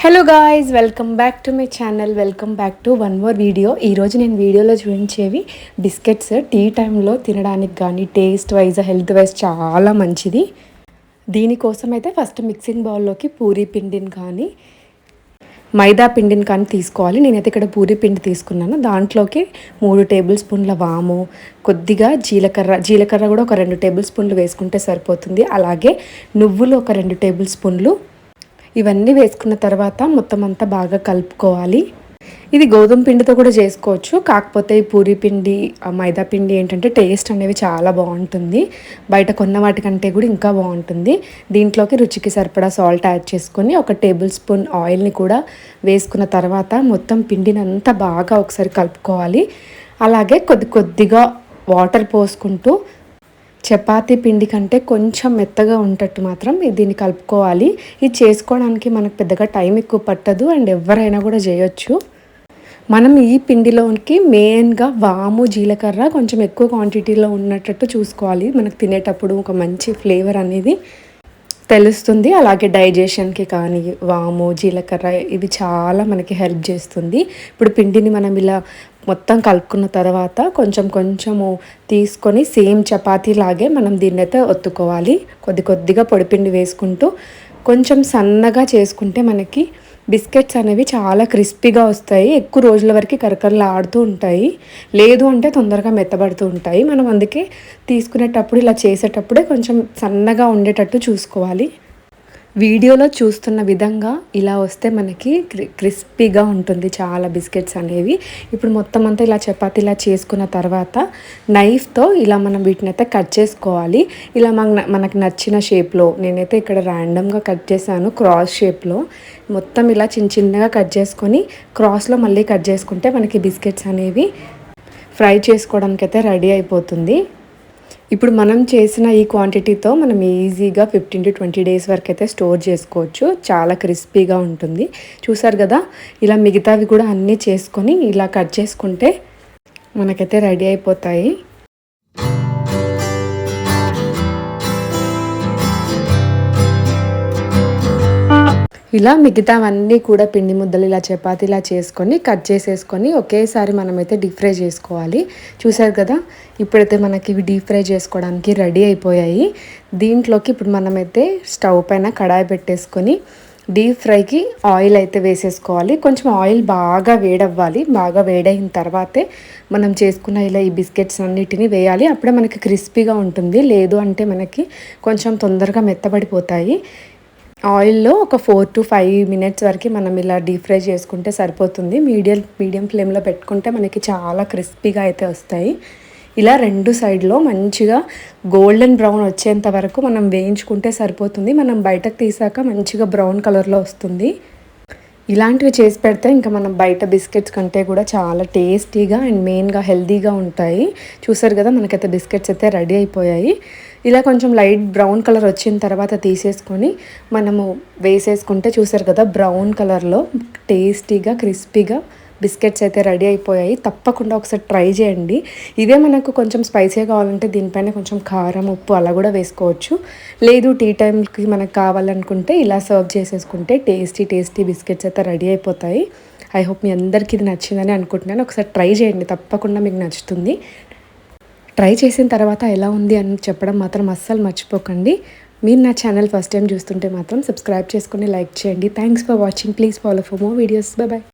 Hello guys, welcome back to my channel. Welcome back to one more video. ఈరోజు నేను వీడియోలో చూపించేవి biscuits. Tea టైంలో తినడానికి కానీ టేస్ట్ వైజ్ హెల్త్ వైజ్ చాలా మంచిది. దీనికోసం అయితే ఫస్ట్ మిక్సింగ్ బౌల్లోకి పూరీ పిండిని కానీ మైదా పిండిని కానీ తీసుకోవాలి. నేనైతే ఇక్కడ పూరీ పిండి తీసుకున్నాను. దాంట్లోకి 3 టేబుల్ స్పూన్ల వాము, కొద్దిగా జీలకర్ర కూడా ఒక 2 టేబుల్ స్పూన్లు వేసుకుంటే సరిపోతుంది. అలాగే నువ్వులు ఒక 2 టేబుల్ స్పూన్లు. ఇవన్నీ వేసుకున్న తర్వాత మొత్తం అంతా బాగా కలుపుకోవాలి. ఇది గోధుమ పిండితో కూడా చేసుకోవచ్చు. కాకపోతే ఈ పూరీ పిండి, మైదా పిండి ఏంటంటే టేస్ట్ అనేవి చాలా బాగుంటుంది. బయట కొన్న వాటికంటే కూడా ఇంకా బాగుంటుంది. దీంట్లోకి రుచికి సరిపడా సాల్ట్ యాడ్ చేసుకొని 1 టేబుల్ స్పూన్ ఆయిల్ని కూడా వేసుకున్న తర్వాత మొత్తం పిండిని అంతా బాగా ఒకసారి కలుపుకోవాలి. అలాగే కొద్దిగా వాటర్ పోసుకుంటూ చపాతీ పిండి కంటే కొంచెం మెత్తగా ఉంటట్టు మాత్రం దీన్ని కలుపుకోవాలి. ఇది చేసుకోవడానికి మనకు పెద్దగా టైం ఎక్కువ పట్టదు అండ్ ఎవరైనా కూడా చేయొచ్చు. మనం ఈ పిండిలోకి మెయిన్గా వాము, జీలకర్ర కొంచెం ఎక్కువ క్వాంటిటీలో ఉన్నట్టు చూసుకోవాలి. మనకు తినేటప్పుడు ఒక మంచి ఫ్లేవర్ అనేది తెలుస్తుంది. అలాగే డైజెషన్కి కానీ వాము, జీలకర్ర ఇవి చాలా మనకి హెల్ప్ చేస్తుంది. ఇప్పుడు పిండిని మనం ఇలా మొత్తం కలుపుకున్న తర్వాత కొంచెము తీసుకొని సేమ్ చపాతీ లాగే మనం దీన్ని అయితే ఒత్తుకోవాలి. కొద్దిగా పొడిపిండి వేసుకుంటూ కొంచెం సన్నగా చేసుకుంటే మనకి బిస్కెట్స్ అనేవి చాలా క్రిస్పీగా వస్తాయి. ఎక్కువ రోజుల వరకు కరకరలాడుతూ ఉంటాయి. లేదు అంటే తొందరగా మెత్తబడుతూ ఉంటాయి. మనం అందుకే తీసుకునేటప్పుడు ఇలా చేసేటప్పుడే కొంచెం సన్నగా ఉండేటట్టు చూసుకోవాలి. వీడియోలో చూస్తున్న విధంగా ఇలా వస్తే మనకి క్రిస్పీగా ఉంటుంది చాలా బిస్కెట్స్ అనేవి. ఇప్పుడు మొత్తం అంతా ఇలా చపాతీలా చేసుకున్న తర్వాత నైఫ్తో ఇలా మనం వీటిని అయితే కట్ చేసుకోవాలి. ఇలా మనకు నచ్చిన షేప్లో, నేనైతే ఇక్కడ ర్యాండమ్గా కట్ చేశాను క్రాస్ షేప్లో. మొత్తం ఇలా చిన్నగా కట్ చేసుకొని క్రాస్లో మళ్ళీ కట్ చేసుకుంటే మనకి బిస్కెట్స్ అనేవి ఫ్రై చేసుకోవడానికి అయితే రెడీ అయిపోతుంది. ఇప్పుడు మనం చేసిన ఈ క్వాంటిటీతో మనం ఈజీగా 15 to 20 డేస్ వరకు అయితే స్టోర్ చేసుకోవచ్చు. చాలా క్రిస్పీగా ఉంటుంది. చూసారు కదా, ఇలా మిగతావి కూడా అన్నీ చేసుకొని ఇలా కట్ చేసుకుంటే మనకైతే రెడీ అయిపోతాయి. ఇలా మిగతావన్నీ కూడా పిండి ముద్దలు ఇలా చపాతీలా చేసుకొని కట్ చేసేసుకొని ఒకేసారి మనమైతే డీప్ ఫ్రై చేసుకోవాలి. చూసారు కదా, ఇప్పుడైతే మనకి ఇవి డీప్ ఫ్రై చేసుకోవడానికి రెడీ అయిపోయాయి. దీంట్లోకి ఇప్పుడు మనమైతే స్టవ్ పైన కడాయి పెట్టేసుకొని డీప్ ఫ్రైకి ఆయిల్ అయితే వేసేసుకోవాలి. కొంచెం ఆయిల్ బాగా వేడవ్వాలి. బాగా వేడైన తర్వాతే మనం చేసుకున్న ఇలా ఈ బిస్కెట్స్ అన్నిటిని వేయాలి. అప్పుడే మనకి క్రిస్పీగా ఉంటుంది. లేదు అంటే మనకి కొంచెం తొందరగా మెత్తబడిపోతాయి. ఆయిల్లో ఒక 4 to 5 minutes వరకు మనం ఇలా డీప్ ఫ్రై చేసుకుంటే సరిపోతుంది. మీడియం ఫ్లేమ్లో పెట్టుకుంటే మనకి చాలా క్రిస్పీగా అయితే వస్తాయి. ఇలా 2 సైడ్లో మంచిగా గోల్డెన్ బ్రౌన్ వచ్చేంత వరకు మనం వేయించుకుంటే సరిపోతుంది. మనం బయటకు తీసాక మంచిగా బ్రౌన్ కలర్లో వస్తుంది. ఇలాంటివి చేసి పెడితే ఇంకా మనం బయట బిస్కెట్స్ కంటే కూడా చాలా టేస్టీగా అండ్ మెయిన్గా హెల్తీగా ఉంటాయి. చూసారు కదా, మనకైతే బిస్కెట్స్ అయితే రెడీ అయిపోయాయి. ఇలా కొంచెం లైట్ బ్రౌన్ కలర్ వచ్చిన తర్వాత తీసేసుకొని మనము వేసేసుకుంటే చూసారు కదా, బ్రౌన్ కలర్లో టేస్టీగా క్రిస్పీగా బిస్కెట్స్ అయితే రెడీ అయిపోయాయి. తప్పకుండా ఒకసారి ట్రై చేయండి. ఇదే మనకు కొంచెం స్పైసీగా కావాలంటే దీనిపైన కొంచెం కారం, ఉప్పు అలా కూడా వేసుకోవచ్చు. లేదు టీ టైంకి మనకు కావాలనుకుంటే ఇలా సర్వ్ చేసేసుకుంటే టేస్టీ బిస్కెట్స్ అయితే రెడీ అయిపోతాయి. ఐ హోప్ మీ అందరికీ ఇది నచ్చిందని అనుకుంటున్నాను. ఒకసారి ట్రై చేయండి, తప్పకుండా మీకు నచ్చుతుంది. ట్రై చేసిన తర్వాత ఎలా ఉంది అని చెప్పడం మాత్రం అస్సలు మర్చిపోకండి. మీరు నా ఛానల్ ఫస్ట్ టైం చూస్తుంటే మాత్రం సబ్స్క్రైబ్ చేసుకొని లైక్ చేయండి. Thanks for watching. Please follow for more videos. Bye.